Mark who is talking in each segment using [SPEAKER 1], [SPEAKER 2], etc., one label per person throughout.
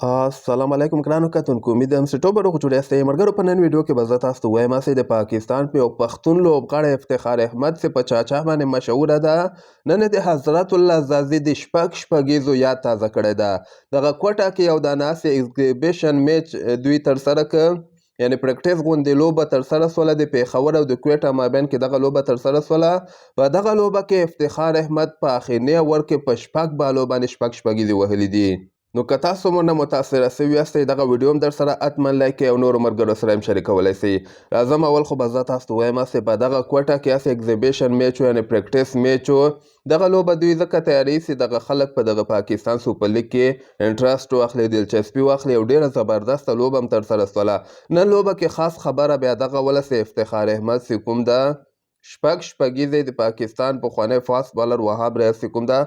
[SPEAKER 1] السلام علیکم ګرانو کتونکو، امید یم چې ټول به روغ جوړ یاستئ. ملګرو په نن ویډیو کې به زه تاسو ته وایم چې د پاکستان په یو پښتون لوبغاړی افتخار احمد چې په چاچا باندې مشهوره ده، نن د حضرت الله زازي د شپږیزو یاد تازه کړی ده. دغه کوټه کې یو د ناستې ایګزیبیشن میچ دوی ترسره کړ، یعنې پریکټیس غوندې لوبه ترسره سوله. د پېښور او د کوټه مابین کې دغه لوبه ترسره سوله. په دغه لوبه کې افتخار احمد په اخرني اوور کې په 6 بالو باندې شپږیزې وهلي دي. نو که تاسو مونږ متاثره سوي یاستئ، دغه ویډیو هم در سره حتما لایک کړئ او نورو ملګرو سره هم شریکولی سئ. راځم اول خو به زه تاسو ته وایم چې په دغه کوټه کې هسې ایګزیبیشن میچ و، یعنې پریکټیس میچ و. دغه لوبه دوی ځکه تیاري چې دغه خلک په دغه پاکستان سوپر لیګ کې انټرسټ واخلي، دلچسپي واخلي او ډېره زبردسته لوبه هم ترسره سوله. نن لوبه کې خاص خبره بیا دغه وله چې افتخار احمد چې کوم ده شپږیزې د پاکستان پخوانی فاست بالر وهاب ریاض چې کوم ده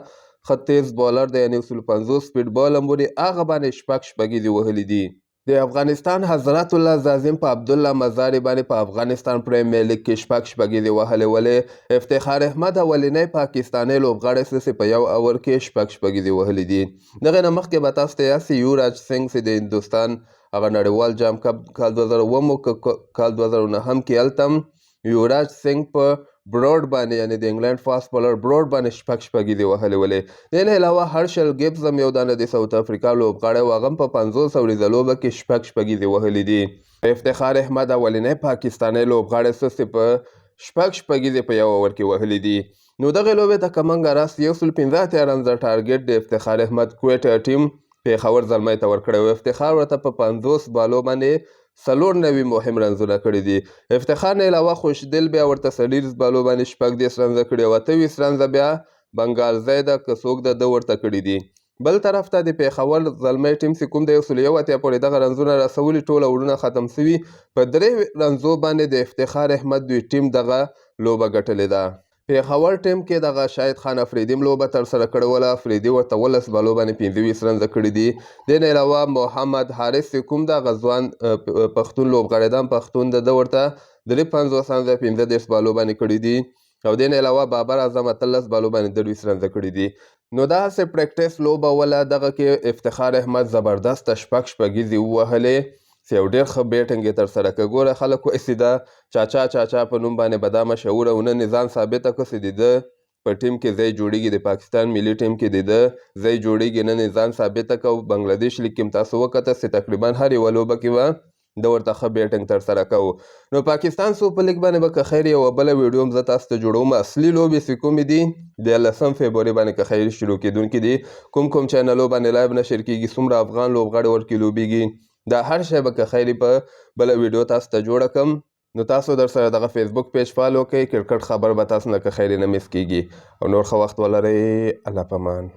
[SPEAKER 1] ښه تیز بالر دی، یعنې 50 سپیډ بال هم ولري، هغه باندې شپږیزې وهلي دي. د افغانستان حضرت الله زازم په عبدالله مزاري باندې په افغانستان پریمیر لیګ کې شپږیزې وهلې ولې. افتخار احمد اولنی پاکستاني لوبغاړی چې په یو اوور کې شپږیزې وهلې دي. دغه نه مخکې به تاسو ته یاد سي یوراج سنګ چې د هندوستان هغه نړیوال جام کپ کال 2009 کال 2009 کې هلته هم یوراج سنګ په بروډ باندې، یعنې د انګلند فاست بالر بروډ باندې شپږیزې وهلې ولې. دې نه علاوه هرشل ګیبز هم یو دانه د ساوت افریقا لوبغاړی و، هغه هم په 500 وریځه لوبه کې شپږیزې وهلې دي. افتخار احمد اولنی پاکستاني لوبغاړی چې په شپږیزې په یو اوور کې وهلې دي. نو دغې لوبې ته که موږ راست 115 رنزه ټارګېټ د افتخار احمد کوټه ټیم پېښور زلمی ته ورکړی و. افتخار ورته په 50 بالو باندې 94 مهم رنزونه کړي دي. افتخار نه علاوه خوشدل بیا ورته 40 بالو باندې 30 رنزه کړي او 28 رنزه بیا بنګالزی ده که څوک ده ورته کړي دي. بل طرف ته د پېښور زلمی ټیم چې کوم د 101 پورې دغه رنزونه رسولي، ټوله وړونه ختم سوي. په 3 رنزو باندې د افتخار احمد دوی ټیم دغه لوبه ګټلې ده. پېښور ټیم کې دغه شاهد خان افریدي هم لوبه ترسره کړې وله. افریدي ورته 19 بالو باندې 25 رنزه کړي دي. دې نه علاوه محمد حارث چې کوم دغه ځوان پښتون لوبغاړی ده، پښتون ده ورته 53 رنزه 15 بالو باندې کړي دي. او دې نه علاوه بابر اعظم 18 بالو باندې 23 رنزه کړي دي. نو دا هسې پریکټیس لوبه وله. دغه کې افتخار احمد زبردسته شپږیزې ووهلې چې یو ډېر ښه بیټنګ یې ترسره کړه. ګوره خلک وایي چې دا چاچا په نوم باندې به دا مشهوره او نن یې ځان ثابته کړه چې د ده په ټیم کې ځای جوړېږي، د پاکستان ملي ټیم کې د ده ځای جوړېږي. نن یې ځان ثابته کړه. او بنګلادیش لیګ کې هم تاسو وکته چې تقریبا هر یوه لوبه کې به ده ورته ښه بیټنګ ترسره کوو. نو پاکستان سوپر لیګ باندې به که خیر یوه بله ویډیو هم زه تاسو ته جوړوم. اصلي لوبې چې کومې دي د 18 فبروري باندې که خیر شروع کېدونکي دي. کوم چینلو باندې لایو نشر کېږي، څومره افغان لوبغاړي ورکې لوبېږي، دا هر شی به که خیر په بله ویډیو تاسو ته جوړه کړم. نو تاسو در سره دغه فیسبوک پیج فالو کړئ. کرکټ خبر به تاسو نه که خیر نه میس کېږي. او نور ښه وخت ولرئ. الله پامان.